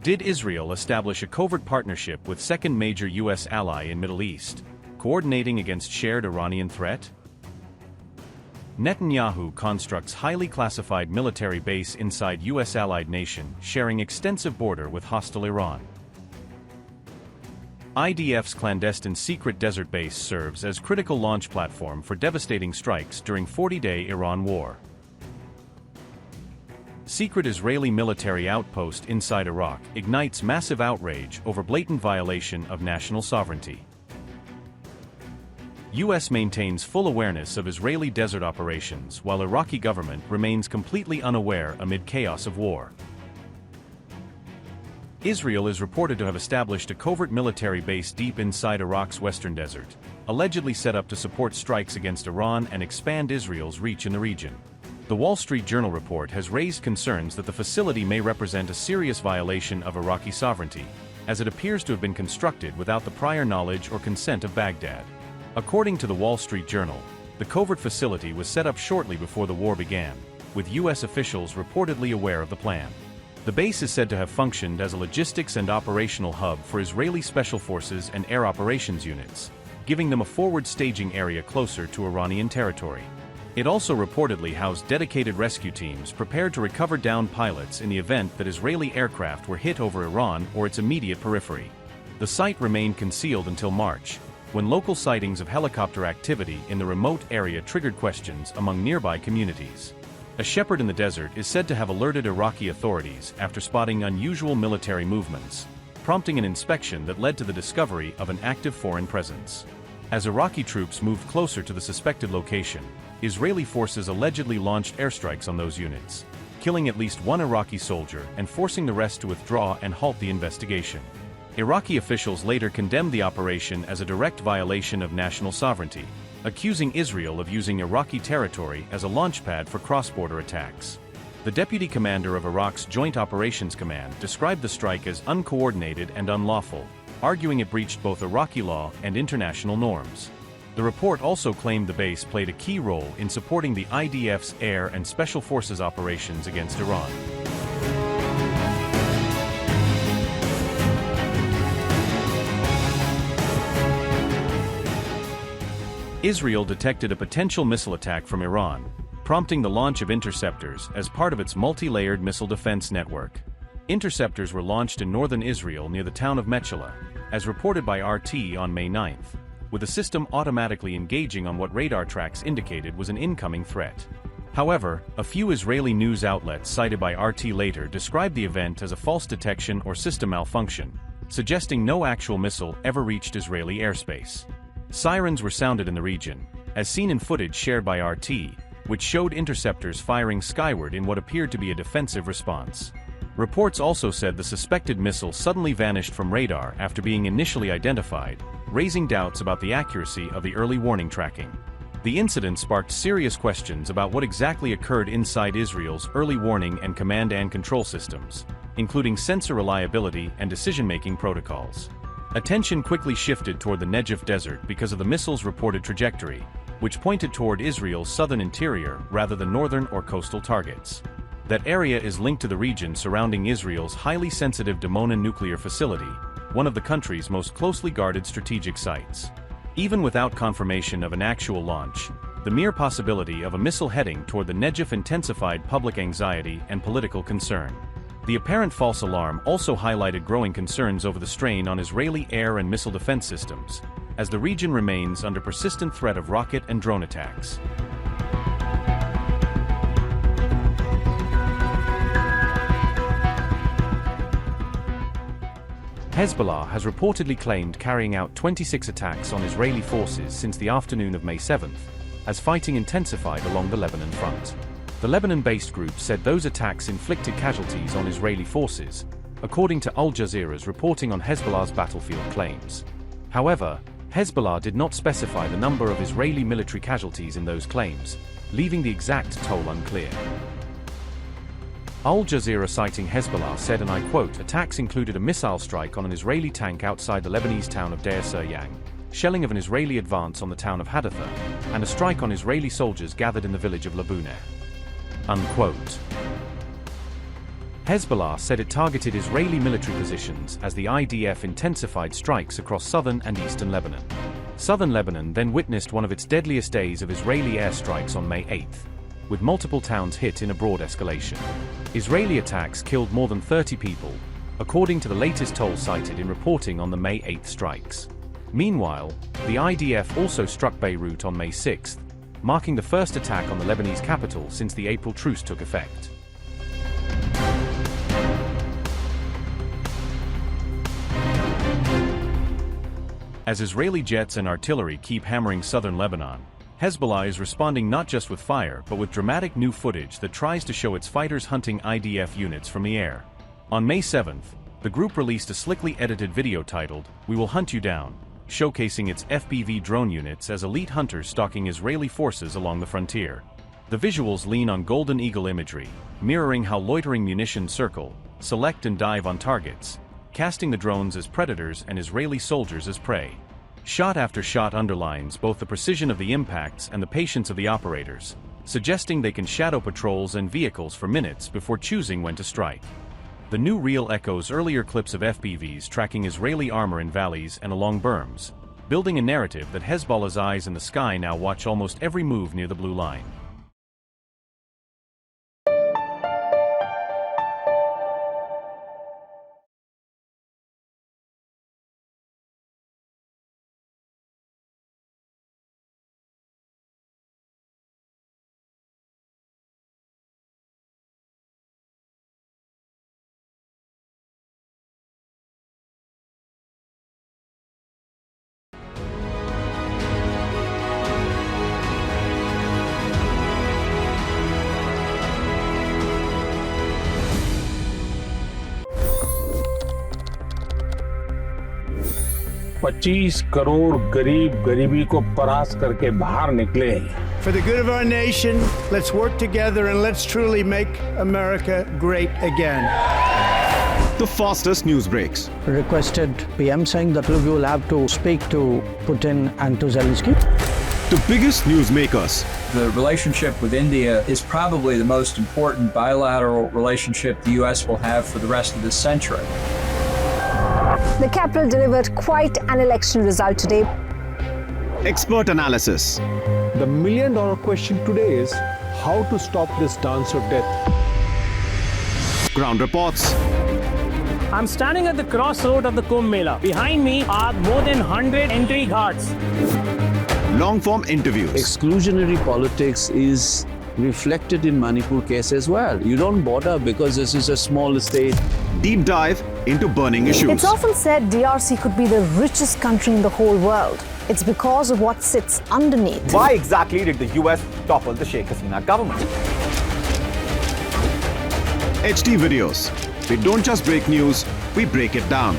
Did Israel establish a covert partnership with second major U.S. ally in Middle East, coordinating against shared Iranian threat? Netanyahu constructs highly classified military base inside U.S. allied nation sharing extensive border with hostile Iran. IDF's clandestine secret desert base serves as critical launch platform for devastating strikes during 40-day Iran war. Secret Israeli military outpost inside Iraq ignites massive outrage over blatant violation of national sovereignty. U.S. maintains full awareness of Israeli desert operations while Iraqi government remains completely unaware amid chaos of war. Israel is reported to have established a covert military base deep inside Iraq's western desert, allegedly set up to support strikes against Iran and expand Israel's reach in the region. The Wall Street Journal report has raised concerns that the facility may represent a serious violation of Iraqi sovereignty, as it appears to have been constructed without the prior knowledge or consent of Baghdad. According to the Wall Street Journal, the covert facility was set up shortly before the war began, with U.S. officials reportedly aware of the plan. The base is said to have functioned as a logistics and operational hub for Israeli special forces and air operations units, giving them a forward staging area closer to Iranian territory. It also reportedly housed dedicated rescue teams prepared to recover downed pilots in the event that Israeli aircraft were hit over Iran or its immediate periphery. The site remained concealed until March, when local sightings of helicopter activity in the remote area triggered questions among nearby communities. A shepherd in the desert is said to have alerted Iraqi authorities after spotting unusual military movements, prompting an inspection that led to the discovery of an active foreign presence. As Iraqi troops moved closer to the suspected location, Israeli forces allegedly launched airstrikes on those units, killing at least one Iraqi soldier and forcing the rest to withdraw and halt the investigation. Iraqi officials later condemned the operation as a direct violation of national sovereignty, accusing Israel of using Iraqi territory as a launchpad for cross-border attacks. The deputy commander of Iraq's Joint Operations Command described the strike as uncoordinated and unlawful, arguing it breached both Iraqi law and international norms. The report also claimed the base played a key role in supporting the IDF's air and special forces operations against Iran. Israel detected a potential missile attack from Iran, prompting the launch of interceptors as part of its multi-layered missile defense network. Interceptors were launched in northern Israel near the town of Mechola, as reported by RT on May 9th, with the system automatically engaging on what radar tracks indicated was an incoming threat. However, a few Israeli news outlets cited by RT later described the event as a false detection or system malfunction, suggesting no actual missile ever reached Israeli airspace. Sirens were sounded in the region, as seen in footage shared by RT, which showed interceptors firing skyward in what appeared to be a defensive response. Reports also said the suspected missile suddenly vanished from radar after being initially identified, raising doubts about the accuracy of the early warning tracking. The incident sparked serious questions about what exactly occurred inside Israel's early warning and command and control systems, including sensor reliability and decision-making protocols. Attention quickly shifted toward the Negev desert because of the missile's reported trajectory, which pointed toward Israel's southern interior rather than northern or coastal targets. That area is linked to the region surrounding Israel's highly sensitive Dimona nuclear facility, one of the country's most closely guarded strategic sites. Even without confirmation of an actual launch, the mere possibility of a missile heading toward the Negev intensified public anxiety and political concern. The apparent false alarm also highlighted growing concerns over the strain on Israeli air and missile defense systems, as the region remains under persistent threat of rocket and drone attacks. Hezbollah has reportedly claimed carrying out 26 attacks on Israeli forces since the afternoon of May 7th, as fighting intensified along the Lebanon front. The Lebanon-based group said those attacks inflicted casualties on Israeli forces, according to Al Jazeera's reporting on Hezbollah's battlefield claims. However, Hezbollah did not specify the number of Israeli military casualties in those claims, leaving the exact toll unclear. Al Jazeera citing Hezbollah said, and I quote, "Attacks included a missile strike on an Israeli tank outside the Lebanese town of Deir Suryang, shelling of an Israeli advance on the town of Hadatha, and a strike on Israeli soldiers gathered in the village of Labuneh." Unquote. Hezbollah said it targeted Israeli military positions as the IDF intensified strikes across southern and eastern Lebanon. Southern Lebanon then witnessed one of its deadliest days of Israeli airstrikes on May 8th, with multiple towns hit in a broad escalation. Israeli attacks killed more than 30 people, according to the latest toll cited in reporting on the May 8th strikes. Meanwhile, the IDF also struck Beirut on May 6th, marking the first attack on the Lebanese capital since the April truce took effect. As Israeli jets and artillery keep hammering southern Lebanon, Hezbollah is responding not just with fire but with dramatic new footage that tries to show its fighters hunting IDF units from the air. On May 7th, the group released a slickly edited video titled, "We Will Hunt You Down," showcasing its FPV drone units as elite hunters stalking Israeli forces along the frontier. The visuals lean on Golden Eagle imagery, mirroring how loitering munitions circle, select and dive on targets, casting the drones as predators and Israeli soldiers as prey. Shot after shot underlines both the precision of the impacts and the patience of the operators, suggesting they can shadow patrols and vehicles for minutes before choosing when to strike. The new reel echoes earlier clips of FPVs tracking Israeli armor in valleys and along berms, building a narrative that Hezbollah's eyes in the sky now watch almost every move near the blue line. $25 crore गरीब गरीबी को परास्त करके बाहर निकले। For the good of our nation, let's work together and let's truly make America great again. The fastest news breaks. Requested PM saying that look, you will have to speak to Putin and to Zelensky. The biggest news makers. The relationship with India is probably the most important bilateral relationship the U.S. will have for the rest of this century. The capital delivered quite an election result today. Expert analysis. The million-dollar question today is how to stop this dance of death. Ground reports. I'm standing at the crossroad of the Kumbh Mela. Behind me are more than 100 entry guards. Long-form interviews. Exclusionary politics is reflected in Manipur case as well. You don't bother because this is a small state. Deep dive into burning issues. It's often said DRC could be the richest country in the whole world. It's because of what sits underneath. Why exactly did the US topple the Sheikh Hasina government? HD videos. We don't just break news, we break it down.